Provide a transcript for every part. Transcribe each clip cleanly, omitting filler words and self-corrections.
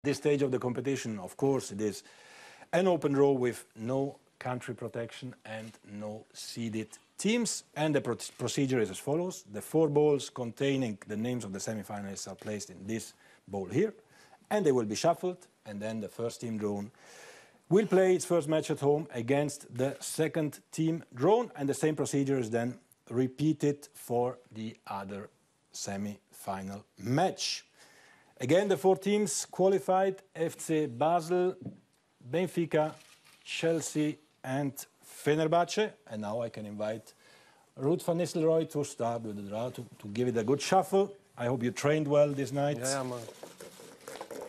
This stage of the competition, of course, it is an open draw with no country protection and no seeded teams. And the procedure is as follows. The 4 balls containing the names of the semi-finalists are placed in this bowl here, and they will be shuffled, and then the first team drawn will play its first match at home against the second team drawn, and the same procedure is then repeated for the other semi-final match. Again, the 4 teams qualified: FC Basel, Benfica, Chelsea and Fenerbahçe. And now I can invite Ruud van Nistelrooy to start with the draw, to give it a good shuffle. I hope you trained well this night. Yeah, man.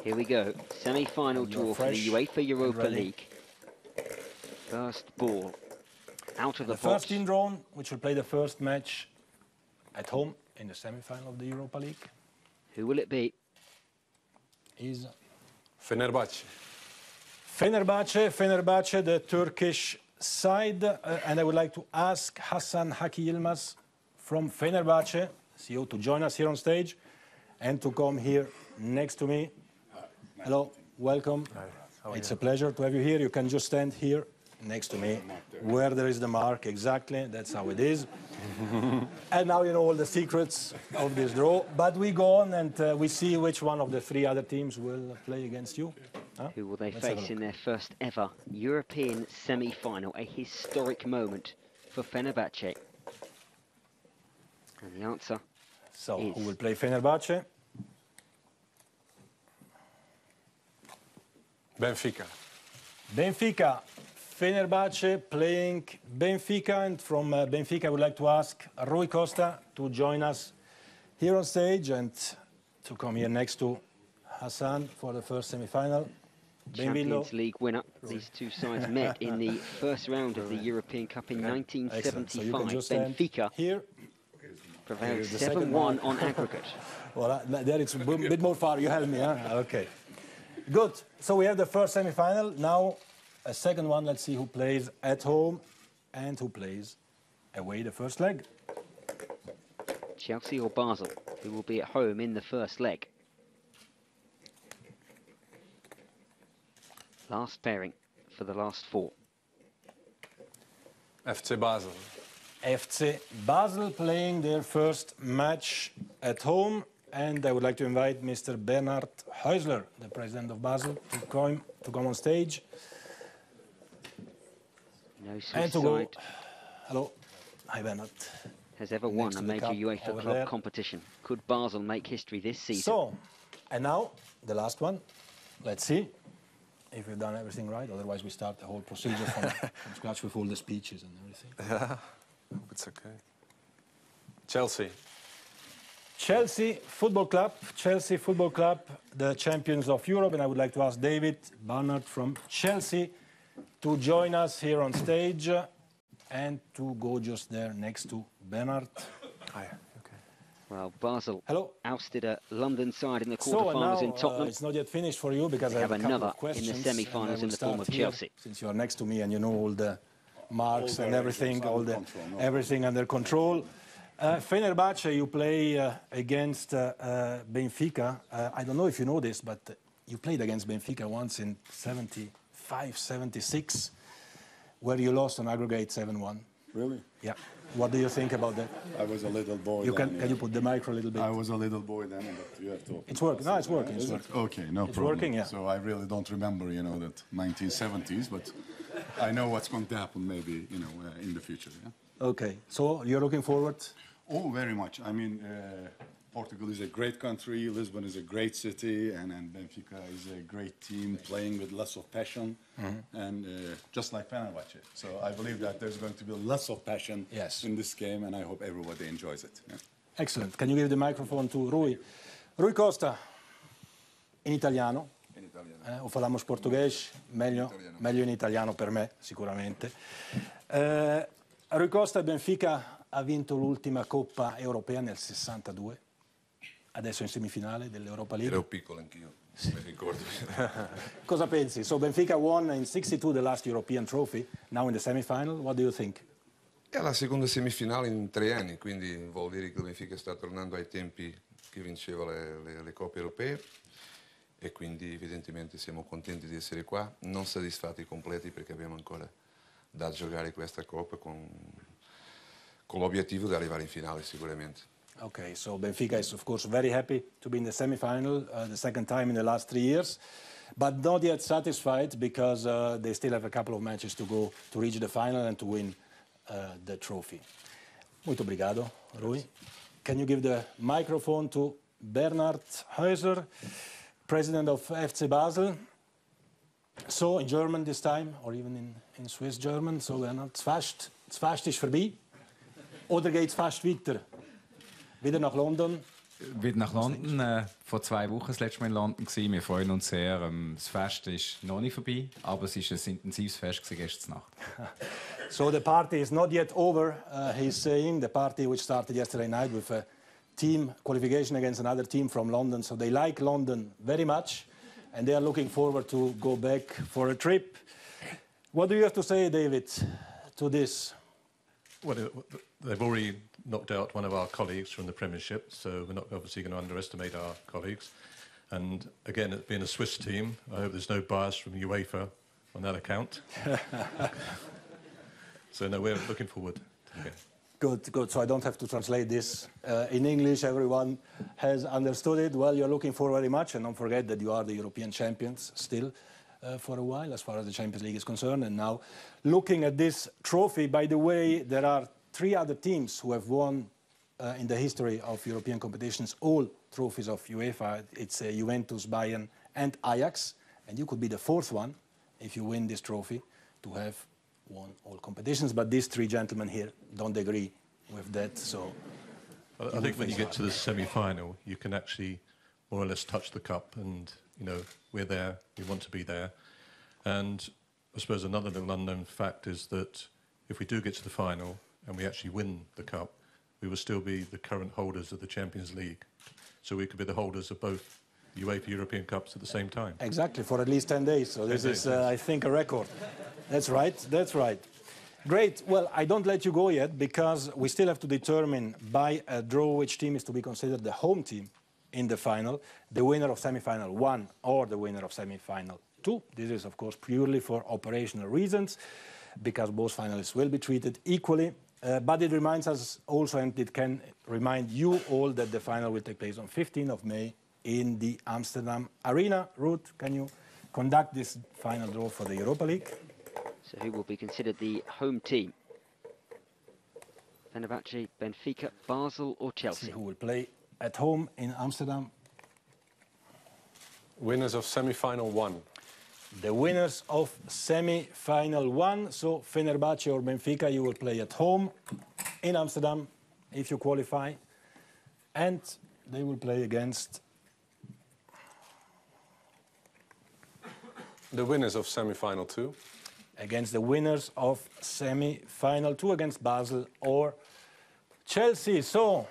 Here we go. Semi-final draw for the UEFA Europa League. First ball out of the box. The first team drawn, which will play the first match at home in the semi-final of the Europa League. Who will it be? Is Fenerbahçe. Fenerbahçe, the Turkish side. And I would like to ask Hasan Haki Yilmaz from Fenerbahçe, CEO, to join us here on stage and to come here next to me. Hello, welcome. It's a pleasure to have you here. You can just stand here next to me, where there is the mark. Exactly, that's how it is. And now you know all the secrets of this draw. But we go on and we see which one of the 3 other teams will play against you. Huh? Who will they face in their first ever European semi-final? A historic moment for Fenerbahçe. And the answer is... who will play Fenerbahçe? Benfica. Benfica. Fenerbahçe playing Benfica, and from Benfica I would like to ask Rui Costa to join us here on stage and to come here next to Hassan for the first semi-final. Champions League winner. These 2 sides met in the first round of the European Cup in 1975. So Benfica here prevailed 7-1 on aggregate. Well, there it's a bit more far. You help me, huh? Okay. Good. So we have the first semi-final. Now a second one. Let's see who plays at home and who plays away the first leg. Chelsea or Basel, who will be at home in the first leg. Last pairing for the last 4. FC Basel. FC Basel playing their first match at home. And I would like to invite Mr. Bernhard Häusler, the president of Basel, to come on stage. No and to go. Hello. Hi, Bernhard. Has ever won a major UEFA club competition. Could Basel make history this season? So, and now the last one. Let's see if we've done everything right. Otherwise, we start the whole procedure from scratch with all the speeches and everything. Yeah, it's okay. Chelsea. Chelsea Football Club, the champions of Europe. And I would like to ask David Barnard from Chelsea to join us here on stage and to go just there next to Bernard. Hi. Okay. Well, Basel Hello. ousted a London side in the quarterfinals in Tottenham. It's not yet finished for you because I have a couple of questions. In the semi-finals in the form of Chelsea. Since you are next to me and you know all the marks and everything, everything under control. Fenerbahçe, you play against Benfica. I don't know if you know this, but you played against Benfica once in 75, 76, where you lost on aggregate 7-1. Really? Yeah. What do you think about that? I was a little boy then. Can you put the mic a little bit? I was a little boy then, but you have to... It's working. No, it's working. It's working. Okay, no problem. It's working, yeah. So I really don't remember, that 1970s, but I know what's going to happen maybe, in the future, yeah? Okay. So you're looking forward? Oh, very much. I mean, Portugal is a great country, Lisbon is a great city, and Benfica is a great team playing with lots of passion, and just like Fenerbahçe. So I believe that there's going to be lots of passion in this game, and I hope everybody enjoys it. Yeah. Excellent. Can you give the microphone to Rui? Rui Costa, in italiano. In italiano. O falamos português, meglio in italiano per me, sicuramente. Rui Costa, Benfica ha vinto l'ultima Coppa Europea nel 62, adesso in semifinale dell'Europa League. Ero piccolo anch'io, mi ricordo. Cosa pensi? So Benfica won in 62 the last European trophy, now in the semi-final. What do you think? È la seconda semifinale in 3 anni, quindi vuol dire che il Benfica sta tornando ai tempi che vinceva le coppe europee. e quindi evidentemente siamo contenti di essere qua, non soddisfatti completi perché abbiamo ancora da giocare questa Coppa con l'obiettivo di arrivare in finale sicuramente. Okay, so Benfica is of course very happy to be in the semi-final, the second time in the last 3 years, but not yet satisfied because they still have a couple of matches to go to reach the final and to win the trophy. Muito obrigado, Rui. Can you give the microphone to Bernhard Häuser, president of FC Basel? So in German this time, or even in Swiss German. So Bernhard, das Fest ist vorbei. Oder geht's fast weiter? Wieder nach London? Wieder nach London. Vor 2 Wochen das letzte Mal in London gewesen. Wir freuen uns sehr. Das Fest ist noch nicht vorbei, aber es ist ein intensives Fest gestern Nacht. So the party is not yet over, he's saying. The party which started yesterday night with a team qualification against another team from London. So they like London very much, and they are looking forward to go back for a trip. What do you have to say, David, to this? Well, they've already knocked out one of our colleagues from the Premiership, so we're not obviously going to underestimate our colleagues. And again, it being a Swiss team, I hope there's no bias from UEFA on that account. So no, we're looking forward to the game. Good, good. So I don't have to translate this in English. Everyone has understood it. Well, you're looking forward very much, and don't forget that you are the European champions still for a while, as far as the Champions League is concerned. And now, looking at this trophy, by the way, there are 3 other teams who have won in the history of European competitions all trophies of UEFA. It's Juventus, Bayern, and Ajax. And you could be the 4th one if you win this trophy to have won all competitions. But these 3 gentlemen here don't agree with that. So I think when you get to the semi-final, you can actually more or less touch the cup, and you know we're there. We want to be there. And I suppose another little unknown fact is that if we do get to the final and we actually win the cup, we will still be the current holders of the Champions League. So we could be the holders of both the UEFA European Cups at the same time. Exactly, for at least 10 days. So this is, I think, a record. That's right, that's right. Great. Well, I don't let you go yet because we still have to determine by a draw which team is to be considered the home team in the final, the winner of semi-final 1 or the winner of semi-final 2. This is, of course, purely for operational reasons because both finalists will be treated equally. But it reminds us also, and it can remind you all, that the final will take place on 15th of May in the Amsterdam Arena. Ruth, can you conduct this final draw for the Europa League? So who will be considered the home team? Fenerbahçe, Benfica, Basel or Chelsea? Who will play at home in Amsterdam? Winners of semi-final 1. The winners of semi-final 1. So Fenerbahçe or Benfica, you will play at home in Amsterdam if you qualify. And they will play against The winners of semi-final 2. Against the winners of semi-final 2, against Basel or Chelsea. So,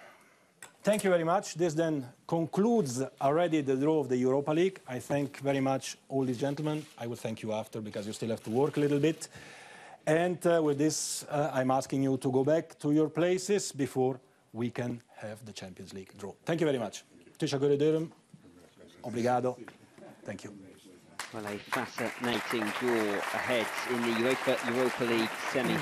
thank you very much. This then concludes already the draw of the Europa League. I thank very much all these gentlemen. I will thank you after because you still have to work a little bit. And with this, I'm asking you to go back to your places before we can have the Champions League draw. Thank you very much. Teşekkür ederim. Obrigado. Thank you. Well, a fascinating draw ahead in the UEFA Europa League semi.